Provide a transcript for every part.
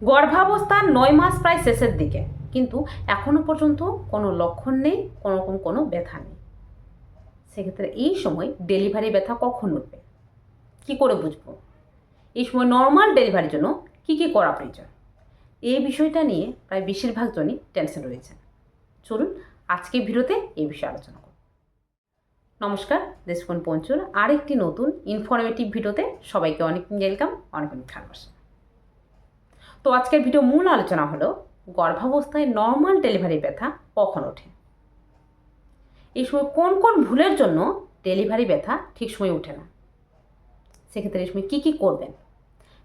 গর্ভাবস্থার 9 মাস প্রায় শেষের দিকে, কিন্তু এখনও পর্যন্ত কোনো লক্ষণ নেই, কোনোরকম কোনো ব্যথা নেই। সেক্ষেত্রে এই সময় ডেলিভারি ব্যথা কখন উঠবে, কী করে বুঝবো? এই সময় নর্মাল ডেলিভারির জন্য কী কী করা প্রয়োজন, এই বিষয়টা নিয়ে প্রায় বেশিরভাগ জনই টেনশন রয়েছেন। চলুন আজকে ভিডিওতে এই বিষয়ে আলোচনা করব। নমস্কার, দেশকোণ পঞ্চুর আরেকটি নতুন ইনফরমেটিভ ভিডিওতে সবাইকে অনেক ওয়েলকাম, অনেক ভালোবাসা। তো আজকের ভিডিও মূল আলোচনা হলো গর্ভাবস্থায় নর্মাল ডেলিভারি ব্যথা কখন ওঠে, এই সময় কোন কোন ভুলের জন্য ডেলিভারি ব্যথা ঠিক সময় ওঠে না, সেক্ষেত্রে এই সময় কী কী করবেন।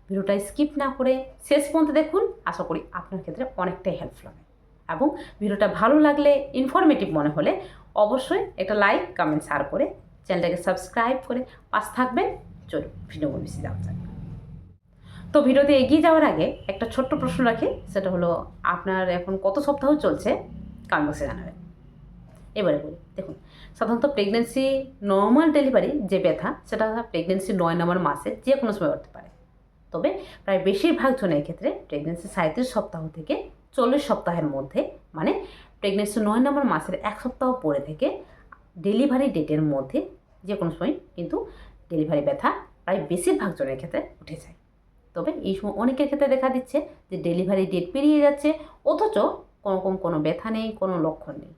ভিডিওটা স্কিপ না করে শেষ পর্যন্ত দেখুন, আশা করি আপনার ক্ষেত্রে অনেকটাই হেল্পফুল হবে। এবং ভিডিওটা ভালো লাগলে, ইনফরমেটিভ মনে হলে অবশ্যই একটা লাইক, কমেন্ট, শেয়ার করে চ্যানেলটাকে সাবস্ক্রাইব করে পাশ থাকবেন। চলুন ভিডিও বেশি যাওয়া যাক। তো ভিডিওতে এগিয়ে যাওয়ার আগে একটা ছোট্ট প্রশ্ন রাখি, সেটা হলো আপনার এখন কত সপ্তাহ চলছে, কমেন্ট বক্সে জানাবেন। এবারে বলি, দেখুন সাধারণত প্রেগনেন্সি নর্মাল ডেলিভারি যে ব্যথা, সেটা প্রেগনেন্সি 9 নম্বর মাসে যে কোনো সময় হতে পারে। তবে প্রায় বেশিরভাগ জনের ক্ষেত্রে প্রেগনেন্সি 37 সপ্তাহ থেকে 40 সপ্তাহের মধ্যে, মানে প্রেগনেন্সি 9 নম্বর মাসের 1 সপ্তাহ পরে থেকে ডেলিভারি ডেটের মধ্যে যে কোনো সময় কিন্তু ডেলিভারি ব্যথা প্রায় বেশিরভাগ জনের ক্ষেত্রে উঠে যায়। তবে এই সময় অনেকের ক্ষেত্রে দেখা দিচ্ছে যে ডেলিভারি ডেট পেরিয়ে যাচ্ছে, অথচ কোনো ব্যথা নেই, কোনো লক্ষণ নেই।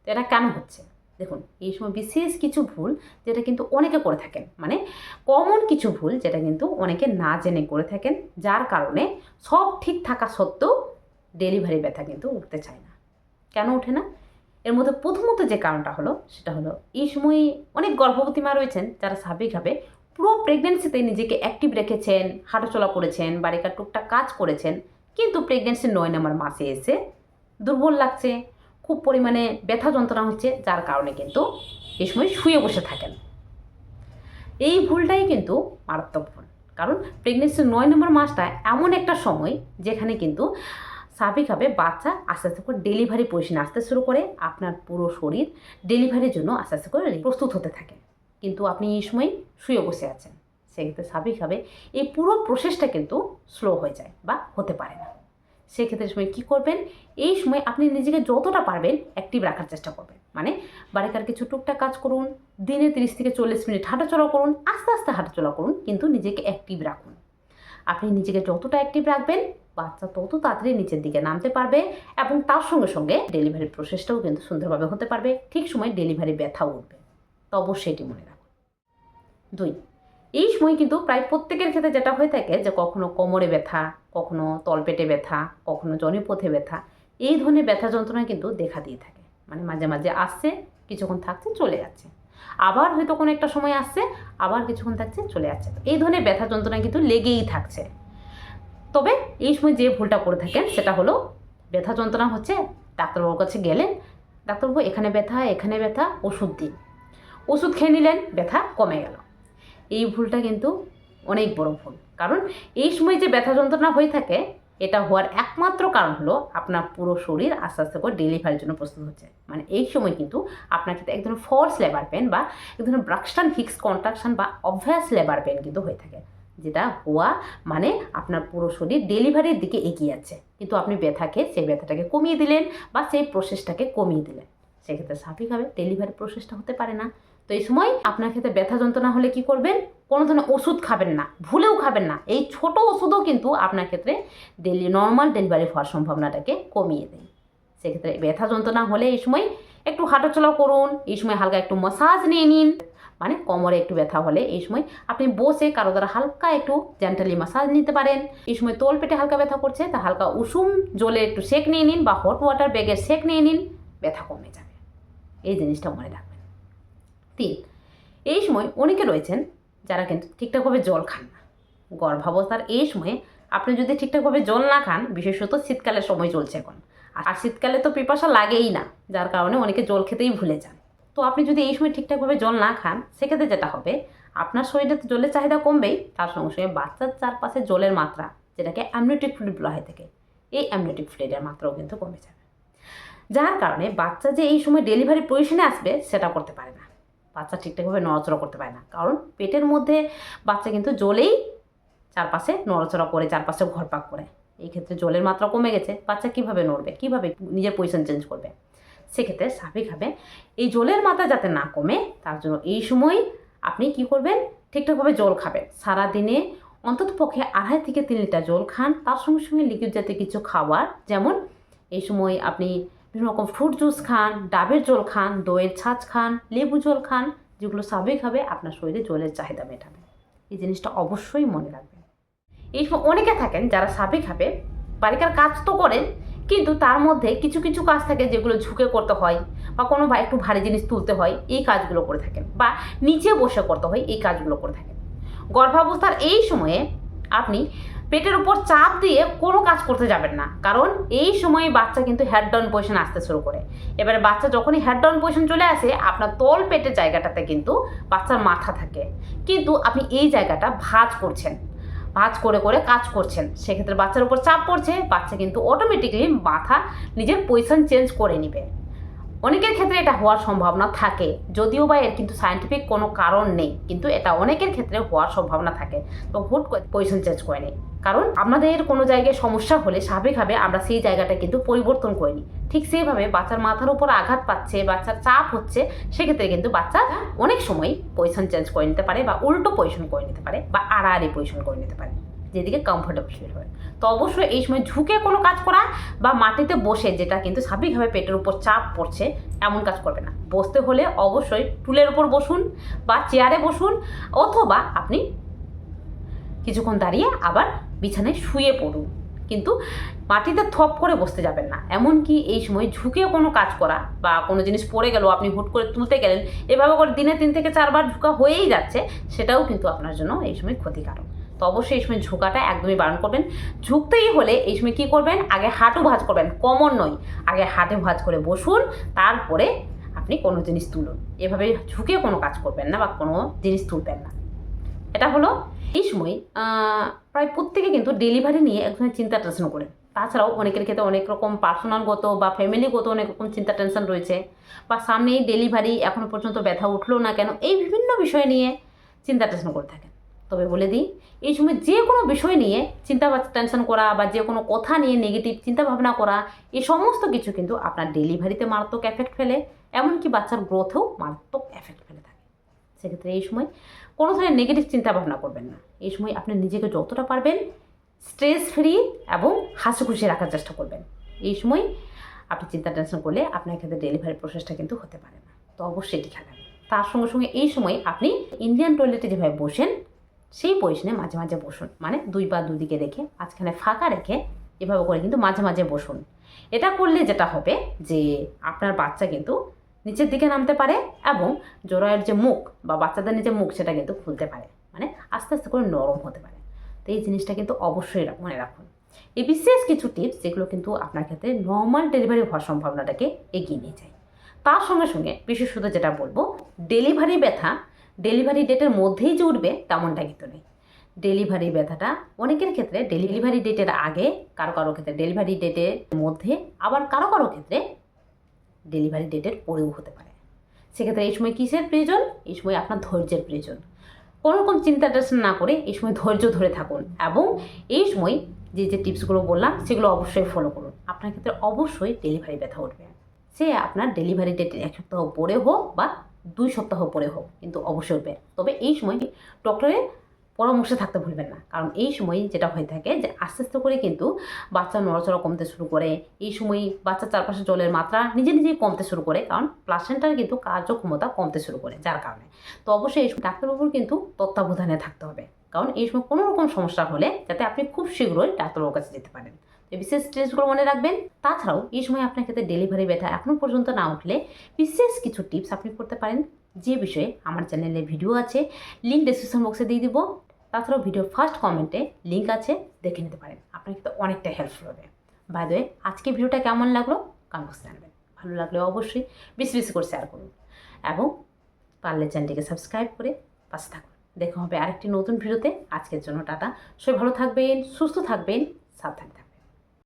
তো এটা কেন হচ্ছে? দেখুন, এই সময় বিশেষ কিছু ভুল যেটা কিন্তু অনেকে করে থাকেন, মানে কমন কিছু ভুল যেটা কিন্তু অনেকে না জেনে করে থাকেন, যার কারণে সব ঠিক থাকা সত্ত্বেও ডেলিভারি ব্যথা কিন্তু উঠতে চায় না। কেন ওঠে না? এর মধ্যে প্রথমত যে কারণটা হলো, সেটা হলো এই সময় অনেক গর্ভবতী মা রয়েছেন যারা স্বাভাবিকভাবে পুরো প্রেগনেন্সিতে নিজেকে অ্যাক্টিভ রেখেছেন, হাঁটাচলা করেছেন, বাড়িকার টুকটাক কাজ করেছেন, কিন্তু প্রেগনেন্সি 9 নম্বর মাসে এসে দুর্বল লাগছে, খুব পরিমাণে ব্যথা যন্ত্রণা হচ্ছে, যার কারণে কিন্তু এই সময় শুয়ে বসে থাকেন। এই ভুলটাই কিন্তু মারাত্মক ভুল, কারণ প্রেগনেন্সি 9 নম্বর মাসটা এমন একটা সময় যেখানে কিন্তু স্বাভাবিকভাবে বাচ্চা আস্তে আস্তে করে ডেলিভারি পজিশনে আসতে শুরু করে, আপনার পুরো শরীর ডেলিভারির জন্য আস্তে আস্তে করে প্রস্তুত হতে থাকে, কিন্তু আপনি এই সময় শুয়ে বসে আছেন। সেক্ষেত্রে স্বাভাবিকভাবে এই পুরো প্রসেসটা কিন্তু স্লো হয়ে যায় বা হতে পারে না। সেক্ষেত্রে সময় কী করবেন, এই সময় আপনি নিজেকে যতটা পারবেন অ্যাক্টিভ রাখার চেষ্টা করবেন, মানে বাড়িকার কিছু টুকটাক কাজ করুন, দিনে 30 থেকে 40 মিনিট হাঁটাচলা করুন, আস্তে আস্তে হাঁটাচলা করুন, কিন্তু নিজেকে অ্যাক্টিভ রাখুন। আপনি নিজেকে যতটা অ্যাক্টিভ রাখবেন, বাচ্চা তত তাড়াতাড়ি নিচের দিকে নামতে পারবে, এবং তার সঙ্গে সঙ্গে ডেলিভারি প্রসেসটাও কিন্তু সুন্দরভাবে হতে পারবে, ঠিক সময় ডেলিভারি ব্যথা উঠবে। তো অবশ্যই এটি মনে রাখুন। 2, এই সময় কিন্তু প্রায় প্রত্যেকের ক্ষেত্রে যেটা হয়ে থাকে যে কখনো কোমরে ব্যথা, কখনো তলপেটে ব্যথা, কখনো জনিপথে ব্যথা, এই ধরনের ব্যথা যন্ত্রণা কিন্তু দেখা দিয়ে থাকে। মানে মাঝে মাঝে আসছে, কিছুক্ষণ থাকছে, চলে যাচ্ছে, আবার হয়তো কোনো একটা সময় আসছে, আবার কিছুক্ষণ থাকছে, চলে যাচ্ছে। এই ধরনের ব্যথা যন্ত্রণা কিন্তু লেগেই থাকছে। তবে এই সময় যে ভুলটা করে থাকেন সেটা হলো, ব্যথা যন্ত্রণা হচ্ছে, ডাক্তারবাবুর কাছে গেলেন, ডাক্তারবাবু এখানে ব্যথা, ওষুধ দিন, ওষুধ খেয়ে নিলেন, ব্যথা কমে গেল। এই ভুলটা কিন্তু অনেক বড় ভুল, কারণ এই সময় যে ব্যথা যন্ত্রণা হয়ে থাকে, এটা হওয়ার একমাত্র কারণ হলো আপনার পুরো শরীর আস্তে আস্তে করে ডেলিভারির জন্য প্রস্তুত হচ্ছে। মানে এই সময় কিন্তু আপনার ক্ষেত্রে এক ধরনের ফোর্স লেবার পেন বা এক ধরনের ব্রাক্সটান হিক্স কন্ট্রাকশন বা অবভিয়াস লেবার পেন কিন্তু হয়ে থাকে, যেটা হওয়া মানে আপনার পুরো শরীর ডেলিভারির দিকে এগিয়ে যাচ্ছে, কিন্তু আপনি ব্যথাকে, সেই ব্যথাটাকে কমিয়ে দিলেন বা সেই প্রসেসটাকে কমিয়ে দিলেন। সেক্ষেত্রে স্বাভাবিকভাবে ডেলিভারি প্রসেসটা হতে পারে না। তো এই সময় আপনার ক্ষেত্রে ব্যথা যন্ত্রণা হলে কি করবেন, কোনো ধরনের ওষুধ খাবেন না, ভুলেও খাবেন না। এই ছোট ওষুধও কিন্তু আপনার ক্ষেত্রে নর্মাল ডেলিভারি হওয়ার সম্ভাবনাটাকে কমিয়ে দেয়। সেক্ষেত্রে ব্যথা যন্ত্রণা হলে এই সময় একটু হাঁটাচলা করুন, এই সময় হালকা একটু মাসাজ নিয়ে নিন, মানে কোমরে একটু ব্যথা হলে এই সময় আপনি বসে কারো দ্বারা হালকা একটু জেন্টালি মাসাজ নিতে পারেন। এই সময় তোল পেটে হালকা ব্যথা করছে, তা হালকা উষুম জলে একটু সেক নিয়ে নিন বা হট ওয়াটার ব্যাগের সেক নিয়ে নিন, ব্যথা কমে যাবে। এই জিনিসটা মনে রাখবেন। 3, এই সময় অনেকে রয়েছেন যারা কিন্তু ঠিকঠাকভাবে জল খান না। গর্ভাবস্থার এই সময়ে আপনি যদি ঠিকঠাকভাবে জল না খান, বিশেষত শীতকালের সময় চলছে এখন, আর শীতকালে তো পিপাসা লাগেই না, যার কারণে অনেকে জল খেতেই ভুলে যান। তো আপনি যদি এই সময় ঠিকঠাকভাবে জল না খান, সেক্ষেত্রে যেটা হবে, আপনার শরীরে তো জলের চাহিদা কমবেই, তার সঙ্গে সঙ্গে বাচ্চার চারপাশে জলের মাত্রা, যেটাকে অ্যামনিওটিক ফ্লুইড বলা হয়ে থাকে, এই অ্যামনিওটিক ফ্লুইডের মাত্রাও কিন্তু কমে যাবে, যার কারণে বাচ্চা যে এই সময় ডেলিভারি পজিশনে আসবে সেটা করতে পারে না, বাচ্চা ঠিকঠাকভাবে নড়াচড়া করতে পারে না, কারণ পেটের মধ্যে বাচ্চা কিন্তু জলেই চারপাশে নড়াচড়া করে, চারপাশে ঘরপাক করে। এই ক্ষেত্রে জলের মাত্রা কমে গেছে, বাচ্চা কীভাবে নড়বে, কীভাবে নিজের পজিশন চেঞ্জ করবে। সেক্ষেত্রে স্বাভাবিকভাবে এই জলের মাত্রা যাতে না কমে তার জন্য এই সময় আপনি কি করবেন, ঠিকঠাকভাবে জল খাবেন। সারাদিনে অন্তত পক্ষে 2.5 থেকে 3 লিটার জল খান। তার সঙ্গে সঙ্গে লিকুইড জাতীয় কিছু খাবার, যেমন এই সময় আপনি বিভিন্ন রকম ফ্রুট জুস খান, ডাবের জল খান, দইয়ের ছাঁচ খান, লেবু জল খান, যেগুলো স্বাভাবিকভাবে আপনার শরীরে জলের চাহিদা মেটাবে। এই জিনিসটা অবশ্যই মনে রাখবেন। এই সময় অনেকে থাকেন যারা স্বাভাবিকভাবে বাড়িকার কাজ তো করেন, কিন্তু তার মধ্যে কিছু কিছু কাজ থাকে যেগুলো ঝুঁকে করতে হয়, বা কোনো একটু ভারী জিনিস তুলতে হয়, এই কাজগুলো করে থাকেন, বা নিচে বসে করতে হয়, এই কাজগুলো করে থাকেন। গর্ভাবস্থার এই সময়ে আপনি পেটের উপর চাপ দিয়ে কোনো কাজ করতে যাবেন না, কারণ এই সময়ে বাচ্চা কিন্তু হেড ডাউন পজিশন আসতে শুরু করে। এবারে বাচ্চা যখনই হেড ডাউন পজিশন চলে আসে, আপনার তল পেটের জায়গাটাতে কিন্তু বাচ্চার মাথা থাকে, কিন্তু আপনি এই জায়গাটা ভাঁজ করছেন, ভাঁজ করে করে কাজ করছেন। সেক্ষেত্রে বাচ্চার উপর চাপ পড়ছে, বাচ্চা কিন্তু অটোমেটিক্যালি মাথা নিজের পজিশন চেঞ্জ করে নেবে। অনেকের ক্ষেত্রে এটা হওয়ার সম্ভাবনা থাকে, যদিও বা এর কিন্তু সায়েন্টিফিক কোনো কারণ নেই, কিন্তু এটা অনেকের ক্ষেত্রে হওয়ার সম্ভাবনা থাকে। তো হুট করে পজিশন চেঞ্জ করে নেই, কারণ আমাদের কোনো জায়গায় সমস্যা হলে স্বাভাবিকভাবে আমরা সেই জায়গাটা কিন্তু পরিবর্তন করে নিই। ঠিক সেইভাবে বাচ্চার মাথার উপর আঘাত পাচ্ছে, বাচ্চার চাপ হচ্ছে, সেক্ষেত্রে কিন্তু বাচ্চা অনেক সময় পজিশন চেঞ্জ করে নিতে পারে, বা উল্টো পজিশন করে নিতে পারে, বা আড়াআড়ি পজিশন করে নিতে পারে, যেদিকে কমফোর্টেবল ফিল হয়। তো অবশ্যই এই সময় ঝুঁকে কোনো কাজ করা বা মাটিতে বসে, যেটা কিন্তু স্বাভাবিকভাবে পেটের উপর চাপ পড়ছে, এমন কাজ করবে না। বসতে হলে অবশ্যই টুলের উপর বসুন বা চেয়ারে বসুন, অথবা আপনি কিছুক্ষণ দাঁড়িয়ে আবার বিছানায় শুয়ে পড়ুন, কিন্তু মাটিতে থপ করে বসতে যাবেন না। এমনকি এই সময় ঝুঁকে কোনো কাজ করা, বা কোনো জিনিস পড়ে গেল আপনি হুট করে তুলতে গেলেন, এভাবে করে দিনে 3 থেকে 4 বার ঝুঁকা হয়েই যাচ্ছে, সেটাও কিন্তু আপনার জন্য এই সময় ক্ষতিকারক। তো অবশ্যই এই সময় ঝুঁকাটা একদমই বারণ করবেন। ঝুঁকতেই হলে এই সময় কী করবেন, আগে হাঁটু ভাঁজ করবেন, কোমর নয়, আগে হাঁটু ভাঁজ করে বসুন, তারপরে আপনি কোনো জিনিস তুলুন। এভাবে ঝুঁকে কোনো কাজ করবেন না বা কোনো জিনিস তুলবেন না। এটা হলো এই সময় প্রায় প্রত্যেকে কিন্তু ডেলিভারি নিয়ে এক ধরনের চিন্তা টেনশন করেন। তাছাড়াও অনেকের ক্ষেত্রে অনেক রকম পার্সোনালগত বা ফ্যামিলিগত অনেক রকম চিন্তা টেনশন রয়েছে, বা সামনেই ডেলিভারি, এখনও পর্যন্ত ব্যথা উঠলো না কেন, এই বিভিন্ন বিষয় নিয়ে চিন্তা টেনশন করে থাকেন। তবে বলে দিই, এই সময় যে কোনো বিষয় নিয়ে চিন্তা বা টেনশন করা, বা যে কোনো কথা নিয়ে নেগেটিভ চিন্তা ভাবনা করা, এই সমস্ত কিছু কিন্তু আপনার ডেলিভারিতে মারাত্মক এফেক্ট ফেলে, এমনকি বাচ্চার গ্রোথেও মারাত্মক এফেক্ট ফেলে থাকে। সেক্ষেত্রে এই সময় কোনো ধরনের নেগেটিভ চিন্তা ভাবনা করবেন না। এই সময় আপনি নিজেকে যতটা পারবেন স্ট্রেস ফ্রি এবং হাসি খুশি রাখার চেষ্টা করবেন। এই সময় আপনি চিন্তা টেনশন করলে আপনার ক্ষেত্রে ডেলিভারি প্রসেসটা কিন্তু হতে পারে না। তো অবশ্যই এটি খেয়াল রাখবেন। তার সঙ্গে সঙ্গে এই সময় আপনি ইন্ডিয়ান টয়লেটে যেভাবে বসেন, সেই পজিশনে মাঝে মাঝে বসুন, মানে 2 পা দুদিকে রেখে, মাঝখানে ফাঁকা রেখে, এভাবে করে কিন্তু মাঝে মাঝে বসুন। এটা করলে যেটা হবে যে আপনার বাচ্চা কিন্তু নিচের দিকে নামতে পারে, এবং জরায়ের যে মুখ বা বাচ্চাদের নিজের মুখ, সেটা কিন্তু খুলতে পারে, মানে আস্তে আস্তে করে নরম হতে পারে। তো এই জিনিসটা কিন্তু অবশ্যই মনে রাখুন। এই বিশেষ কিছু টিপস যেগুলো কিন্তু আপনার ক্ষেত্রে নর্মাল ডেলিভারি হওয়ার সম্ভাবনাটাকে এগিয়ে নিয়ে যায়। তার সঙ্গে সঙ্গে বিশেষত যেটা বলবো, ডেলিভারি ব্যথা ডেলিভারি ডেটের মধ্যেই যে উঠবে তেমনটা কিন্তু নেই। ডেলিভারি ব্যথাটা অনেকের ক্ষেত্রে ডেলিভারি ডেটের আগে, কারো কারো ক্ষেত্রে ডেলিভারি ডেটের মধ্যে, আবার কারো কারো ক্ষেত্রে ডেলিভারি ডেটের পরেও হতে পারে। সেক্ষেত্রে এই সময় কিসের প্রয়োজন? এই সময় আপনার ধৈর্যের প্রয়োজন। কোনো রকম চিন্তা টেনশন না করে এই সময় ধৈর্য ধরে থাকুন, এবং এই সময় যে যে টিপসগুলো বললাম সেগুলো অবশ্যই ফলো করুন। আপনার ক্ষেত্রে অবশ্যই ডেলিভারি ব্যথা উঠবে, সে আপনার ডেলিভারি ডেটের 1 সপ্তাহ পরে হোক বা 2 সপ্তাহ পরে হোক, কিন্তু অবশ্যই উঠবে। তবে এই সময় ডক্টরের পরামর্শে থাকতে ভুলবেন না, কারণ এই সময় যেটা হয়ে থাকে যে আস্তে আস্তে করে কিন্তু বাচ্চার নড়াচড়া কমতে শুরু করে। এই সময় বাচ্চার চারপাশে জলের মাত্রা নিজে নিজেই কমতে শুরু করে, কারণ প্লাসেন্টার কিন্তু কার্যক্ষমতা কমতে শুরু করে, যার কারণে। তো অবশ্যই এই সময় ডাক্তারবাবুর কিন্তু তত্ত্বাবধানে থাকতে হবে, কারণ এই সময় কোনো রকম সমস্যা হলে যাতে আপনি খুব শীঘ্রই ডাক্তারবাবুর কাছে যেতে পারেন। এই বিশেষ স্ট্রেসগুলো মনে রাখবেন। তাছাড়াও এই সময় আপনার ক্ষেত্রে ডেলিভারি ব্যথা এখনও পর্যন্ত না উঠলে বিশেষ কিছু টিপস আপনি করতে পারেন, যে বিষয়ে আমার চ্যানেলে ভিডিও আছে, লিঙ্ক ডেসক্রিপশন বক্সে দিয়ে দিব। তাছাড়াও ভিডিওর ফার্স্ট কমেন্টে লিঙ্ক আছে, দেখে নিতে পারেন। আপনার কিন্তু অনেকটা হেল্পফুল হবে। বাই দ্য ওয়ে, আজকে ভিডিওটা কেমন লাগলো কমেন্ট বক্সে জানাবেন। ভালো লাগলে অবশ্যই বেশি বেশি করে শেয়ার করুন, এবং পারলে চ্যানেলটিকে সাবস্ক্রাইব করে পাশে থাকুন। দেখা হবে আরেকটি নতুন ভিডিওতে। আজকের জন্য টাটা। সবাই ভালো থাকবেন, সুস্থ থাকবেন, সাবধানে থাকবেন।